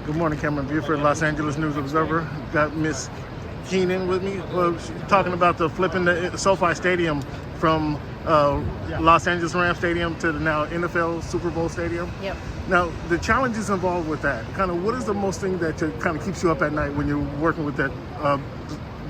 Good morning, Cameron Buford, Los Angeles News Observer. Got Miss Keenan with me. Well, she's talking about the flipping the SoFi Stadium from Los Angeles Rams Stadium to the now NFL Super Bowl Stadium. Yep. Now, the challenges involved with that, kind of what is the most thing that kind of keeps you up at night when you're working with that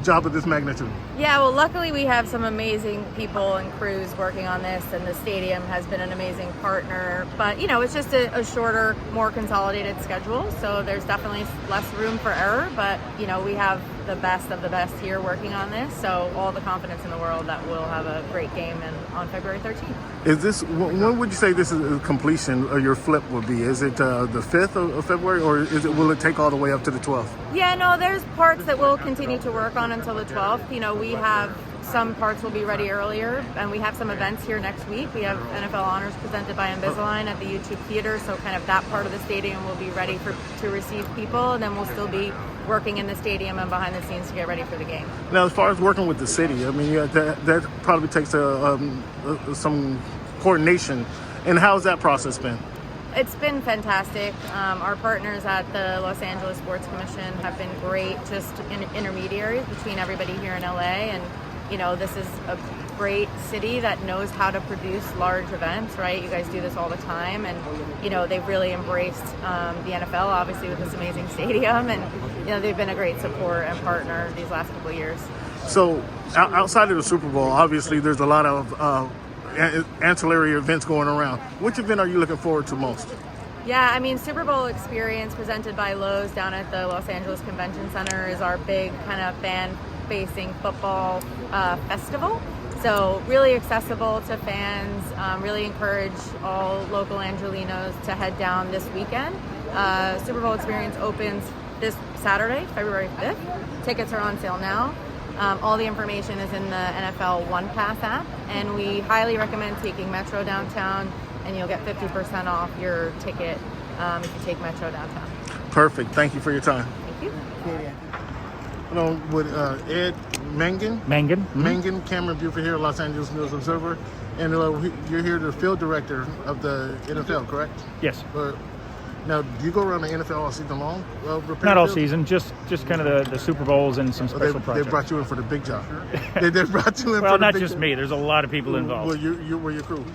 job of this magnitude? Yeah, well, luckily we have some amazing people and crews working on this, and the stadium has been an amazing partner. But, you know, it's just a shorter, more consolidated schedule, so there's definitely less room for error. But, you know, we have the best of the best here working on this, so all the confidence in the world that we'll have a great game on February 13th. Is this, when would you say this is completion, or your flip would be? Is it the 5th of February, or will it take all the way up to the 12th? Yeah, no, there's parts that we'll continue to work on until the 12th. You know, we have some parts will be ready earlier, and we have some events here next week. We have NFL honors presented by Invisalign at the YouTube Theater, so kind of that part of the stadium will be ready to receive people, and then we'll still be working in the stadium and behind the scenes to get ready for the game. Now, as far as working with the city, I mean, yeah, that probably takes some coordination. And how's that process been? It's been fantastic. Our partners at the Los Angeles Sports Commission have been great, just intermediaries between everybody here in LA. And, you know, this is a great city that knows how to produce large events, right? You guys do this all the time. And, you know, they've really embraced the NFL, obviously, with this amazing stadium. And, you know, they've been a great support and partner these last couple of years. So outside of the Super Bowl, obviously, there's a lot of ancillary events going around. Which event are you looking forward to most? Yeah, I mean, Super Bowl experience presented by Lowe's down at the Los Angeles Convention Center is our big kind of fan-facing football festival. So really accessible to fans, really encourage all local Angelinos to head down this weekend. Super Bowl experience opens this Saturday, February 5th. Tickets are on sale now. All the information is in the NFL One Pass app, and we highly recommend taking Metro downtown, and you'll get 50% off your ticket if you take Metro downtown. Perfect. Thank you for your time. Thank you. Hello, with Ed Mangan. Mangan. Mangan, Cameron Buford here, Los Angeles News Observer. And you're here, the field director of the NFL, correct? Yes. Now, do you go around the NFL all season long? Not all season, just kind of the Super Bowls and some special projects. They brought you in for the big job. they brought you in well, for the not big just job. me. There's a lot of people involved. Well, you were your crew.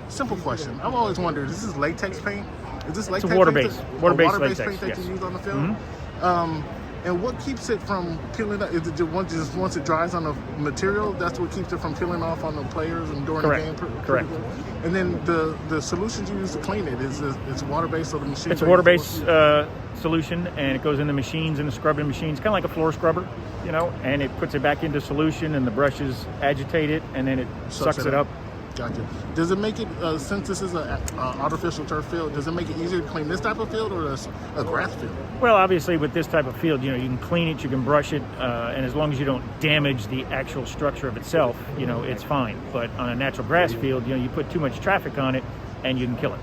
Simple question. I've always wondered, is this latex paint? Is this latex it's water-based. Water-based latex, paint that yes. you use on the field? Mm-hmm. And what keeps it from peeling off? Is it just once it dries on the material, that's what keeps it from peeling off on the players and during Correct. the game? Correct. And then the solutions you use to clean it, it's water-based, so the machine... It's a water-based solution, and it goes in the machines, in the scrubbing machines, kind of like a floor scrubber, you know, and it puts it back into solution, and the brushes agitate it, and then it sucks it up. Gotcha. Does it make it, since this is an artificial turf field, does it make it easier to clean this type of field or a grass field? Well, obviously, with this type of field, you know, you can clean it, you can brush it, and as long as you don't damage the actual structure of itself, you know, it's fine. But on a natural grass field, you know, you put too much traffic on it, and you can kill it.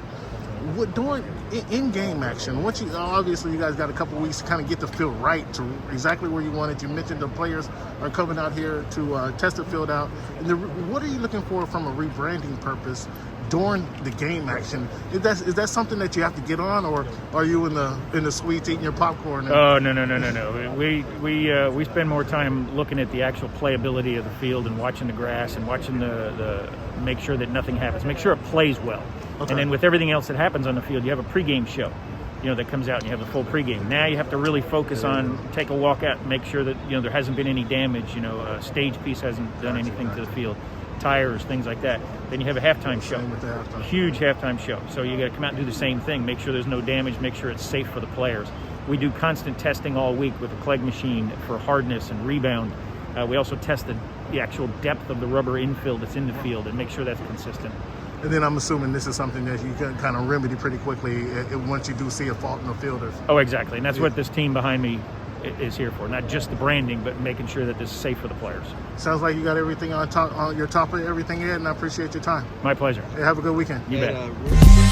During in-game action, once obviously you guys got a couple weeks to kind of get the field right to exactly where you want it. You mentioned the players are coming out here to test the field out. And what are you looking for from a rebranding purpose during the game action? Is that something that you have to get on, or are you in the suites eating your popcorn? Oh, no. We spend more time looking at the actual playability of the field and watching the grass and watching the make sure that nothing happens, make sure it plays well. Okay. And then with everything else that happens on the field, you have a pregame show, you know, that comes out, and you have the full pregame. Now you have to really focus on, take a walk out and make sure that, you know, there hasn't been any damage, you know, a stage piece hasn't done anything to the field, tires, things like that. Then you have a halftime show, huge halftime show. So you got to come out and do the same thing, make sure there's no damage, make sure it's safe for the players. We do constant testing all week with a Clegg machine for hardness and rebound. We also test the actual depth of the rubber infill that's in the field and make sure that's consistent. And then I'm assuming this is something that you can kind of remedy pretty quickly once you do see a fault in the fielders. Oh, exactly. And that's what this team behind me is here for. Not just the branding, but making sure that this is safe for the players. Sounds like you got everything on your top of everything, Ed, and I appreciate your time. My pleasure. Hey, have a good weekend. You bet.